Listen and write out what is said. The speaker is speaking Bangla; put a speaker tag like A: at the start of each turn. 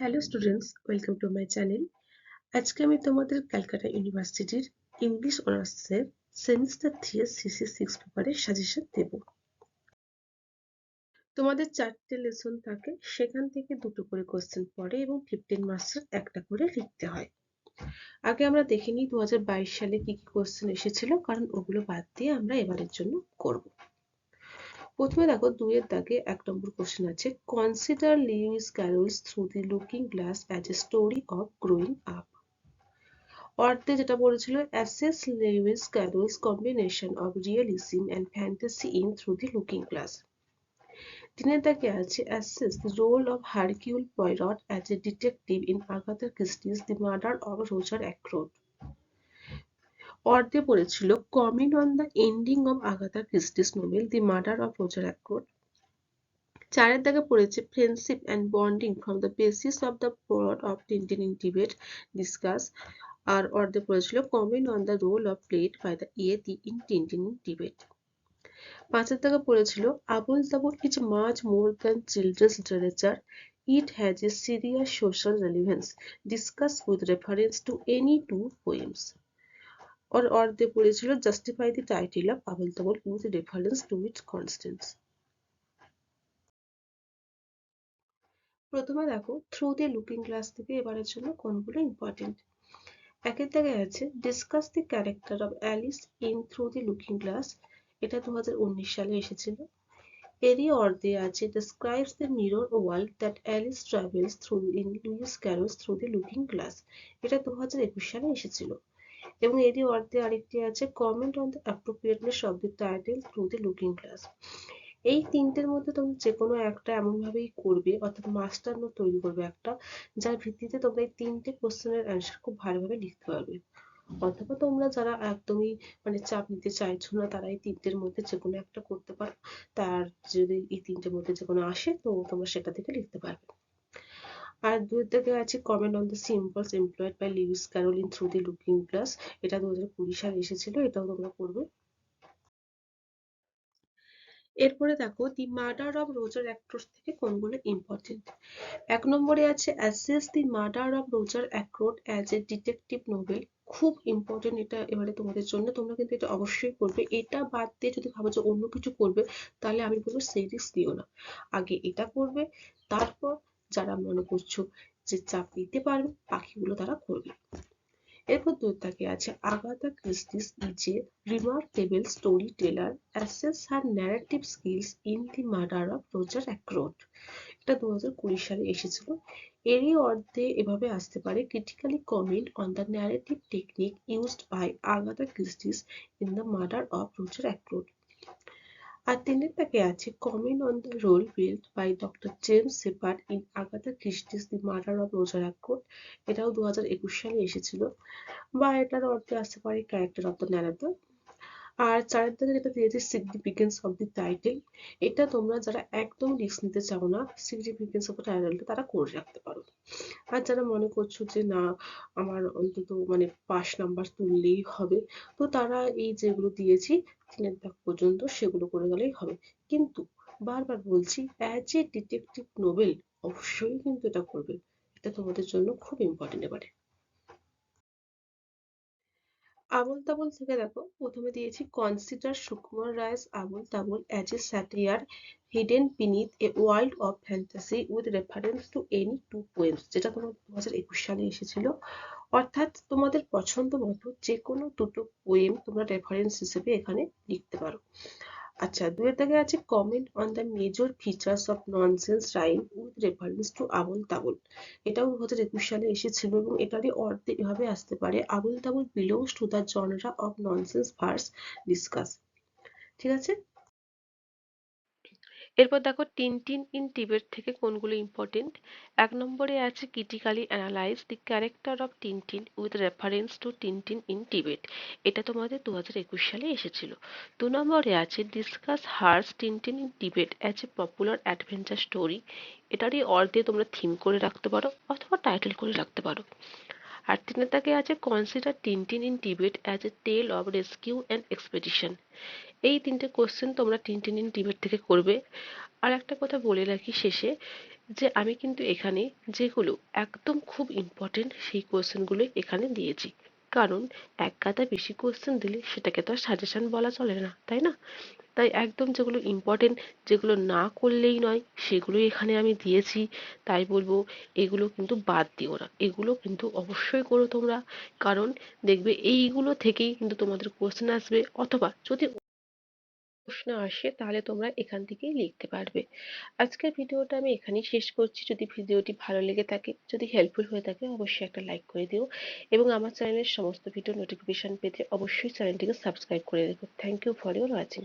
A: Hello students, welcome to my channel. আজকে আমি তোমাদের ক্যালকাটা ইউনিভার্সিটির ইংলিশ অনার্সের সেমিস্টার 3 এর সিসি 6 পেপারের সাজেশন দেব। তোমাদের 4টে লেসন থাকে, সেখান থেকে দুটো করে কোশ্চেন পড়ে এবং 15 মার্কসের একটা করে লিখতে হয়। আগে আমরা দেখে নিই 2022 সালে কি কি কোশ্চেন এসেছিল, কারণ ওগুলো বাদ দিয়ে আমরা এবারের জন্য করব। প্রথমে দেখো 2 এর দাগে 1 নম্বর কোশ্চেন আছে, consider Lewis Carroll's through the looking glass as a story of growing up. অর্থে যেটা বলেছিল, assess Lewis Carroll's combination of realism and fantasy in through the looking glass. তিনের দাগে আছে, assess the role of Hercule Poirot as a detective in Agatha Christie's the murder of Roger Ackroyd. অর্থে পড়েছিল, comment on the ending of Agatha Christie's novel the murder of Roger অ্যাক্রোড। চারের দাগে পড়েছে, friendship and bonding from the basis of the plot of Tintin in Tibet discuss. আর অর্ধে পড়েছিল, comment on the role of played by the yeti in Tintin in Tibet. পাঁচের দাগে পড়েছিল, Abol Tabol is much more than children's literature, it has a serious social relevance, discuss with reference to any two poems. আর অর্ধে পড়েছিল, justify the title of Abol Tabol with reference to its constants. প্রথমে দেখো থ্রু দি লুকিং গ্লাস থেকে এবারের জন্য কোনগুলো ইম্পর্টেন্ট। একের দাগে আছে, discuss the character of Alice in through the looking glass. এটা 2019 সালে এসেছিল। এরই অর্ধে আছে, describes the mirror world that Alice travels through in Lewis Carroll's through the looking glass. এটা 2021 সালে এসেছিল। এবং এরই অর্ধে আরেকটি আছে, comment on the appropriateness of the title through the looking glass. এই তিনটের মধ্যে তোমরা যে কোনো একটা এমন ভাবেই করবে, অর্থাৎ মাস্টার নোট তৈরি করবে একটা, যার ভিত্তিতে তোমরা এই তিনটে কোশ্চেনের অ্যান্সার খুব ভালোভাবে লিখতে পারবে। অথবা তোমরা যারা একদমই চাপ নিতে চাইছো না, তারা এই তিনটের মধ্যে যে কোনো একটা করতে পারো। তার যদি এই তিনটের মধ্যে যে কোনো আসে, তো তোমরা সেটা থেকে লিখতে পারবে। আর দুই থেকে আছে, comment on the symbols employed by Lewis Carroll in through the looking glass. এটা 2020 সালে এসেছিল, এটাও তোমরা করবে। এরপরে দেখো, দি মার্ডার অফ রোজার অ্যাক্রোড থেকে কোনগুলো ইম্পর্টেন্ট। 1 নম্বরে আছে, assess the murder of Roger অ্যাক্রোড as a detective novel. খুব ইম্পর্টেন্ট এটা এবারে তোমাদের জন্য, তোমরা কিন্তু এটা অবশ্যই করবে। এটা বাদ দিয়ে যদি ভাবো যে অন্য কিছু করবে, তাহলে আমি বলবো সেই রিস্ক নিও না। আগে এটা করবে, তারপর যারা মনে করছো যে চাপ নিতে পারবে, বাকিগুলো তারা করবে। এরপর 2 দাগে আছে, Agatha Christie's is a remarkable story teller, assess her narrative skills in the murder of Roger Ackroyd. এটা 2020 সালে এসেছিল। এরই অর্ধে এভাবে আসতে পারে, critically comment on the narrative technique used by Agatha Christie's in the murder of Roger Ackroyd. আর 3 এর দাগে আছে, comment on the role played by doctor James Sheppard in Agatha Christie's the murder of Roger Ackroyd. এটাও 2021 সালে এসেছিল। বা এটার অর্থে আসতে পারে, ক্যারেক্টার অফ দ্য ন্যারেটর। আর 4 এর দাগে যেটা দিয়েছে, সিগনিফিকেন্স অফ দি টাইটেল। এটা তোমরা যারা একদম রিস্ক নিতে চাও না, সিগনিফিকেন্স অফ দ্য টাইটেলটা তারা করে রাখতে পারো। আর যারা মনে করছো যে না, আমার অন্তত 5 নাম্বার তুললেই হবে, তো তারা এই যেগুলো দিয়েছি 3 এর দাগ পর্যন্ত, সেগুলো করে গেলেই হবে। কিন্তু বারবার বলছি, অ্যাজ এ ডিটেকটিভ নোবেল অবশ্যই কিন্তু এটা করবে। এটা তোমাদের জন্য খুব ইম্পর্টেন্ট এবারে। আবোল তাবোল থেকে দেখো, প্রথমে দিয়েছি, consider Sukumar Ray's Abol Tabol as a satire hidden beneath a world of fantasy with reference to any two poems. যেটা তোমার 2021 সালে এসেছিল। অর্থাৎ তোমাদের পছন্দ মতো যে কোনো দুটো পোয়েম তোমরা রেফারেন্স হিসেবে এখানে লিখতে পারো। আচ্ছা, 2 এর দাগে আছে, comment on the major features of nonsense rhyme with reference to Abol Tabol. এটাও 2021 সালে এসেছিল এবং এটারই অর্থে এভাবে আসতে পারে, Abol Tabol belongs to the genre of nonsense verse discuss. ঠিক আছে। এরপর দেখো, টিনটিন ইন টিবেট থেকে কোনগুলো ইম্পর্টেন্ট। 1 নম্বরে আছে, critically analyse the character of Tintin with reference to Tintin in Tibet. এটা তোমাদের 2021 সালে এসেছিল। 2 নম্বরে আছে, discuss Hergé's Tintin in Tibet as a popular adventure story. এটারই অর্ধে তোমরা থিম করে রাখতে পারো অথবা টাইটেল করে রাখতে পারো। আর 3 এর দাগে আছে, consider Tintin in Tibet as a tale of rescue and expedition. এই তিনটে কোশ্চেন তোমরা টিনটিন ইন টিবেট থেকে করবে। আর একটা কথা বলে রাখি শেষে, যে আমি কিন্তু এখানে যেগুলো একদম খুব ইম্পর্টেন্ট সেই কোয়েশ্চেনগুলো এখানে দিয়েছি। কারণ এক গাদা বেশি কোয়েশ্চেন দিলে সেটাকে তো আর সাজেশন বলা চলে না, তাই না? তাই একদম যেগুলো ইম্পর্টেন্ট, যেগুলো না করলেই নয়, সেগুলোই এখানে আমি দিয়েছি। তাই বলবো এগুলো কিন্তু বাদ দিও না, এগুলো কিন্তু অবশ্যই করো তোমরা। কারণ দেখবে এইগুলো থেকেই কিন্তু তোমাদের কোয়েশ্চেন আসবে, অথবা যদি প্রশ্ন আসে তাহলে তোমরা এখান থেকেই লিখতে পারবে। আজকের ভিডিওটা আমি এখানেই শেষ করছি। যদি ভিডিওটি ভালো লেগে থাকে, যদি হেল্পফুল হয়ে থাকে, অবশ্যই একটা লাইক করে দিও এবং আমার চ্যানেলের সমস্ত ভিডিও নোটিফিকেশন পেতে অবশ্যই চ্যানেলটিকে সাবস্ক্রাইব করে রেখো। Thank you for your watching.